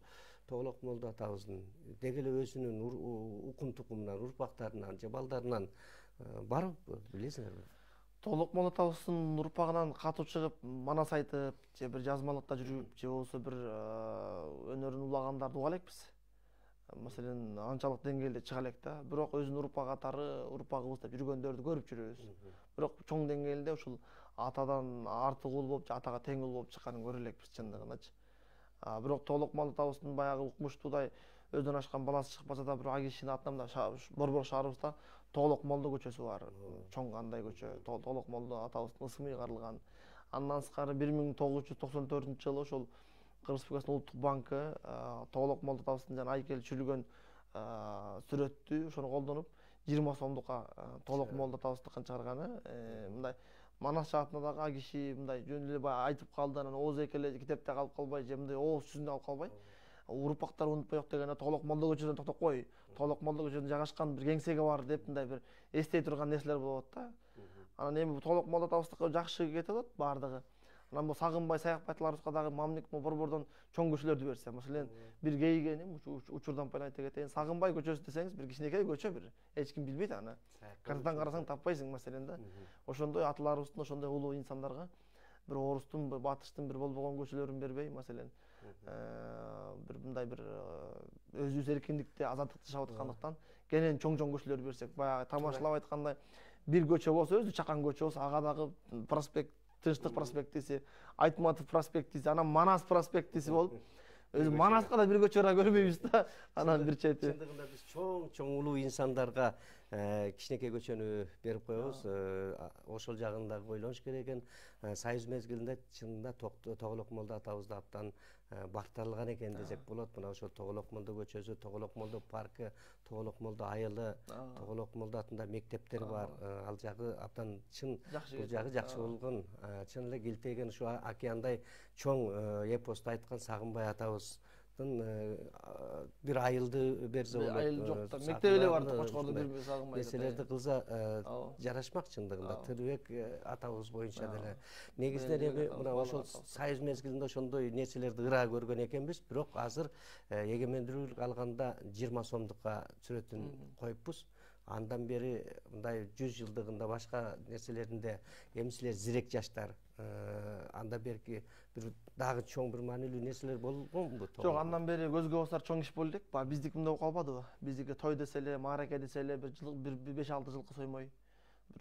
Тоголок молдо атабыздын деги эле өзүнүн укум тукумунан, урпактарынан же балдарынан барып билесиңерби? Толок молдо атабыздын урпагынан катуу чыгып, манас айтып, же бир жазмалыкта жүрүп, же болбосо бир өнөрүн улагандарды уга элекпиз. Маселен, анчалык деңгээлде чыга элек да. Бирок өзүнүн урпак катары урпагыбыз деп жүргөндөрдү көрүп жүрөбүз. Бирок чоң деңгээлде ушул атадан артык уул болуп, же атага тең уул болуп чыкканын көрө элекпиз чындыгыначы. Бирок Толок молдо атабыздын баягы укмуштуудай өздөн ашкан баласы чыкпаса да, бирок агишинин атынан Борбор шаарыбызда Тоголок молдо көчөсү бар. Чоң андай көчө, Толок молдо атабыздын ысымы ыйгарылган. Андан сырткары 1994-жылы ошол Кыргыз Республикасынын Улуттук банкы Тоголок молдо атабыздын жана айкели чүлүгөн сүрөттү ошону колдонуп 20 сомдукка Толок молдо атабыздыкын чыгарганы. Мындай манас жаатында дагы киши мындай жөн эле баягы айтып калды, анан ооз экеле китепте калып калбай, же мындай ооз жүзүндө калып калбай, урпактар унутпайок дегенде Тоголок молдо көчөсүнөн токтоп кой, Толок молдо көчөсүнө жайгашкан бир кеңсеге бар деп мындай бир эстей турган нерселер болот да. Анан эми Толок молдо атабыздыкы жакшы кетип атат баардыгы. Анан бул Сагынбай саякбайтыларыбызга дагы мамлекет Борбордон чоң көчөлөрдү берсе, маселен, бир кейигеним учурдан пайлан айта кетейин. Сагынбай көчөсү десеңиз, бир кичинекей көчө бир. Эч ким билбейт аны. Картадан карасаң таппайсың маселен да. Ошондой аталарыбыздын ошондой улуу инсандарга бир орустун, батыштын бир болбогон көчөлөрүн бербей, маселен, бир мындай бир өзүбүз эркиндикте, азаттыкта жашап аткандыктан кенен чоң көчөлөр берсек, баягы тамашалап айткандай, бир көчө болсо, өзү чакан көчө болсо, ага дагы проспект, Тынчтык проспектиси, Айтматов проспектиси, анан Манас проспектиси болуп, өзү Манаска да бир көчө көрбөйбүз да. Анан бир чети. Чындыгында биз чоң улуу инсандарга кичинекей көчөнү берип коебуз. Ошол жагын дагы ойлонуш керек экен. Союз мезгилинде чынында Тоголок молдо атабызды абдан бактырылган экен десек болот. Мына ошол Тоголок молдо көчөсү, Тоголок молдо паркы, Тоголок молдо айылы, Тоголок молдо атында мектептер бар. Ал жагы абдан чын, бул жагы жакшы болгон. Чын эле келтейген ушу океандай чоң эпосту айткан Сагынбай атабыз бир айылды берсе болот. Айыл жок да. Мектеп эле бар, Кочкордо бир Сагынбай. Нерселерди кылса жарашмак чындыгында. Тырбек атабыз боюнча деле. Негизинен эми мына ошол Союз мезгилинде ошондой нерселерди ыра көргөн экенбиз, бирок азыр эгемендүүлүк алганда 20 сомдукка сүрөтүн коюппуз. Андан бери мындай 100 жылдыгында башка нерселеринде эми силер зирек жаштар, анда берки бир дагы чоң бир маанилүү нерселер болгонбу? Жок, андан бери көзгө басар чоң иш болду элек. Биздики мындай болуп калбадыбы? Биздики той десе эле, маараке десе эле бир 5-6 жылкы соймой,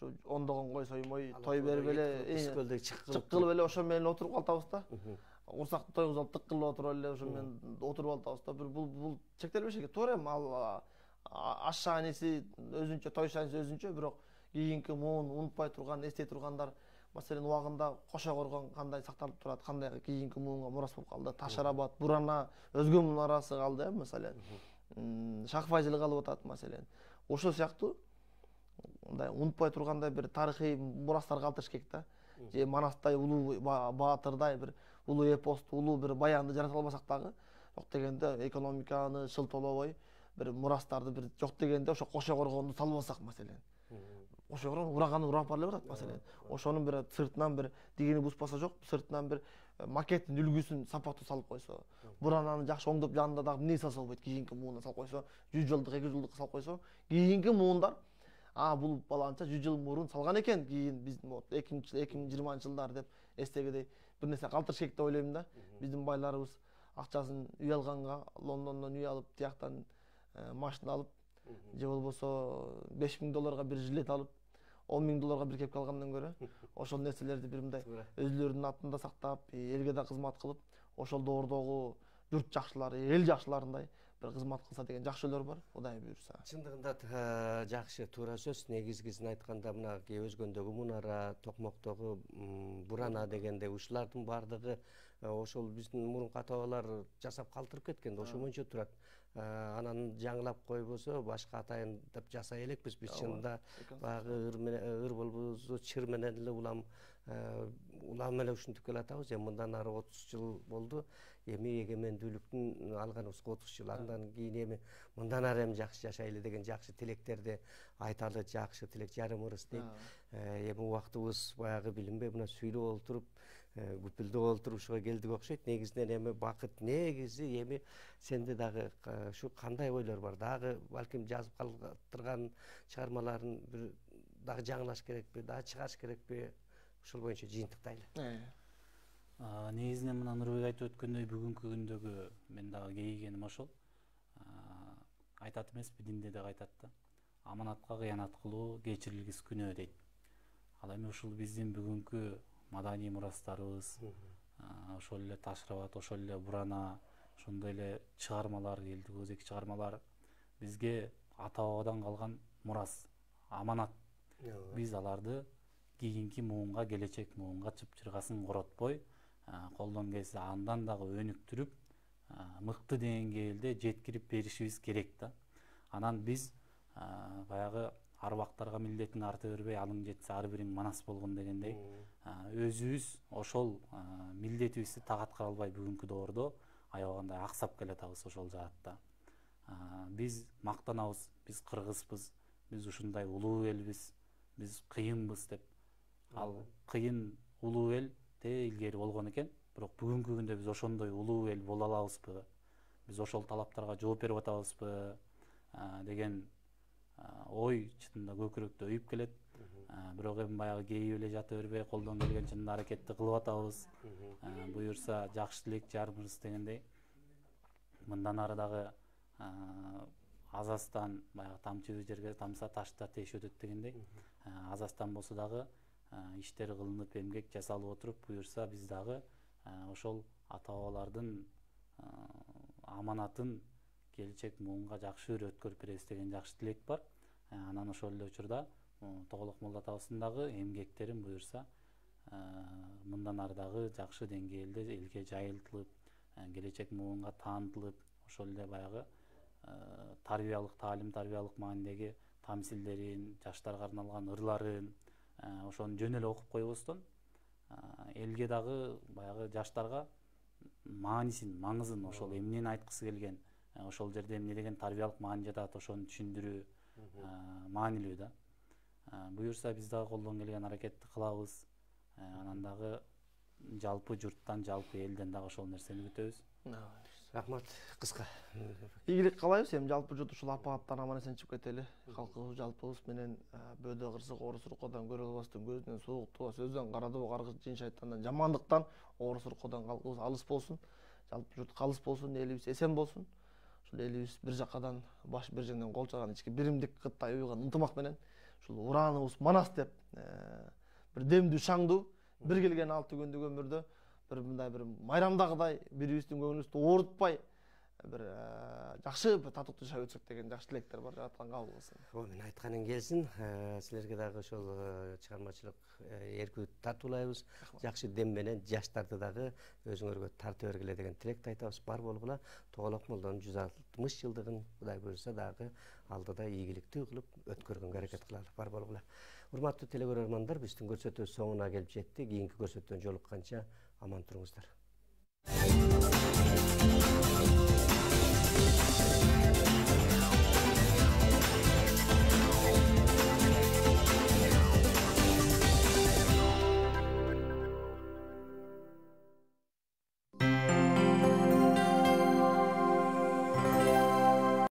бир ондогон кой соймой, той берип эле чык кылып эле ошо менен отуруп калтабыз да. Урсакты тойгузуп алып тык кылып отуруп эле ошо менен отуруп алабыз да. Бул чектелбеш экен. Туура эми ал аш шааниси өзүнчө, той шааниси өзүнчө, бирок кийинки муун унутпай турган, эстей тургандар, маселен, убагында Кошо коргон кандай сакталып турат, кандай кийинки муунга мурас болуп калды. Ташарабад, Бурана, өзгө мунарасы калды, маселен. Шахфайзил калып атат, маселен. Ошол сыяктуу мындай унутпай тургандай бир тарыхый мурастар калтырыш керек да. Же Манастай улуу баатырдай бир улуу эпосту, улуу бир баянды жарата албасак дагы, жок дегенде экономиканы шылтоолобой, бир мурастарды бир жок дегенде ошо кошо коргонду салбасак маселен. Кошо коргон ураганы урап бара берет маселен. Ошонун бир сыртынан бир дигени буспаса жок, сыртынан бир макеттин үлгүсүн сапаттуу салып койсо, бурананы жакшы оңдоп жанында дагы эмне салса болбойт, кийинки муунда салып койсо, 100 жылдык, 200 жылдык салып койсо, кийинки муундар бул баланча 100 жыл мурун салган экен, кийин биздин 2020-жылдар деп эстегидей бир нерсе калтырыш керек деп ойлойм да. Биздин байларыбыз акчасын үй алганга, Лондондон үй алып, тияктан машина алып, же болбосо $5000 бир жилет алып, $10,000 бир кепке алгандан көрө, ошол нерселерди бир мындай өзүлөрүнүн атында сактап, элге да кызмат кылып, ошол доордогу журт жакшылары, эл жакшыларындай бир кызмат кылса деген жакшылар бар, Кудай буйрса. Чындыгында жакшы, туура сөз. Негизгисин айтканда мына Өзгөндөгү мунара, Токмоктогу бурана дегенде ушулардын баардыгы ошол биздин мурунку ата-бабалар жасап калтырып кеткен да, ошо боюнча турат. Анан жаңылап койбосо башка атайын деп жасай элекпиз. Биз чынында баягы ыр болбосо чыр менен эле улам эле ушинтип келатабыз. Эми мындан ары 30 жыл болду. Эми эгемендүүлүктүн алганыбыз 30 жыл. Андан кийин эми мындан ары эми жакшы жашайлы деген жакшы тилектерди айталы, жакшы тилек жарымыбыз дейт. Эми убактыбыз баягы билинбей мына сүйлөп отуруп, күпүлдөп отуруп ушуга келдик окшойт. Негизинен эми бакыт негизи эми сенде дагы ушу кандай ойлор бар? Дагы балким жазып калтырган чыгармаларын бир дагы жаңылаш керекпи, дагы чыгарыш керекпи? Ушул боюнча жыйынтыктайлы. Негизинен мына Нурбек айтып өткөндөй бүгүнкү күндөгү мен дагы кейигеним ошол. Айтат эмеспи, динде да айтат да. Аманатка кыянат кылуу кечирилгис күнөө дейт. Ал эми ушул биздин бүгүнкү маданий мурастарыбыз, ошол эле Ташрабат, ошол эле Бурана, ошондой эле чыгармалар, элдик өзеки чыгармалар бизге ата-бабадан калган мурас, аманат. Биз аларды кийинки муунга, келечек муунга чыпчыргасын коротпой, колдон келсе андан дагы өнүктүрүп, мыкты деңгээлде жеткирип беришибиз керек да. Анан биз баягы арбактарга милдетиң арта бербей, алың жетсе ар бириң манас болгон дегендей, өзүбүз ошол милдетибизди тагатка албай бүгүнкү доордо аябагандай аксап келатабыз ошол жаатта. Биз мактанабыз, биз кыргызбыз, биз ушундай улуу элбиз, биз кыйынбыз деп. Ал кыйын улуу эл те илгери болгон экен, бирок бүгүнкү күндө биз ошондой улуу эл боло алабызбы? Биз ошол талаптарга жооп берип атабызбы деген ой чынында көкүрөктө үйүп келет. Бирок эми баягы кейип эле жата бербей, колдон келген чынында аракетти кылып атабыз. Буюрса жакшы тилек жарымыбыз дегендей. Мындан ары дагы азастан баягы тамчы жерге тамса ташта теш өтөт дегендей. Азастан болсо дагы иштер кылынып, эмгек жасалып отуруп, буюрса биз дагы ошол ата-бабалардын аманатын келечек муунга жакшы өткөрүп беребиз деген жакшы тилек бар. Анан ошол эле учурда Тоголок молда атабыздын дагы эмгектерин буюрса мындан ары дагы жакшы деңгээлде элге жайылтылып, келечек муунга таанытылып, ошол эле баягы тарбиялык, таалим-тарбиялык маанидеги тамсилдерин, жаштарга арналган ырларын ошону жөн эле окуп койбостон, элге дагы баягы жаштарга маанисин, маңызын, ошол эмнени айткысы келген, ошол жерде эмне деген тарбиялык маани жатат, ошону түшүндүрүү маанилүү да. Буюрса биз дагы колдон келген аракетти кылабыз. Анан дагы жалпы журттан, жалпы элден дагы ошол нерсени күтөбүз. Рахмат, кыска. Ийгилик каалайбыз, эми жалпы журт ушул апаттан аман эсен чыгып кетели. Калкыбыз жалпыбыз менен бөөдө кырсык, оору суркоодон көрө албастын, көзүнөн сууктугу, сөздөн карадыбы, каргыз жин шайтандан, жамандыктан, оору суркоодон калкыбыз алыс болсун. Жалпы журт калыс болсун, элибиз эсен болсун. Ушул элибиз бир жакадан баш бир жеңден кол чаган ички биримдик кыттай уйган ынтымак менен ушул урааныбыз манас деп бир демдүү шаңдуу бир келген 6 күндүк өмүрдө бир мындай бир майрамдагыдай бирибиздин көңүлүбүздү оорутпай бир жакшы бир татыктуу жашап өтсөк деген жакшы тилектер бар. Жараткан кабыл кылсын. Мен айтканың келсин. Силерге дагы ошол чыгармачылык эркүү тартуулайбыз. Жакшы дем менен жаштарды дагы өзүңөргө тартып бергиле деген тилекти айтабыз. Бар болгула Тоголок молдонун 160 жылдыгын Кудай буйрса дагы алдыда ийгиликтүү кылып өткөргөнгө аракет кылалы. Бар болгула. Урматтуу телекөрөрмандар, биздин көрсөтүү соңуна келип жетти. Кийинки көрсөтүүдөн жолукканча аман туруңуздар.